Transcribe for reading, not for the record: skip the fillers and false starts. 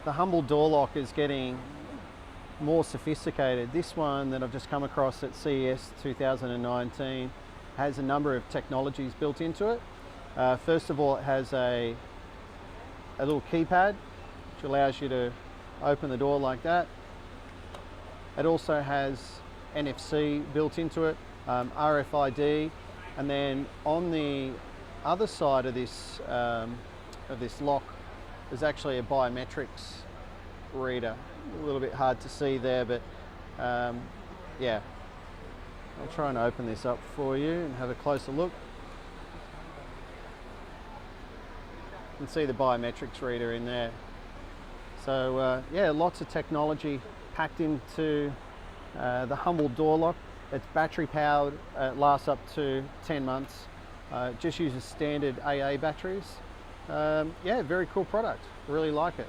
The Humble door lock is getting more sophisticated. This one that I've just come across at CES 2019 has a number of technologies built into it. First of all, it has a little keypad which allows you to open the door like that. It also has NFC built into it, RFID, and then on the other side of this lock there's actually a biometrics reader. A little bit hard to see there, but yeah. I'll try and open this up for you and have a closer look. You can see the biometrics reader in there. So yeah, lots of technology packed into the Humble door lock. It's battery powered, it lasts up to 10 months. Just uses standard AA batteries. Yeah, very cool product, really like it.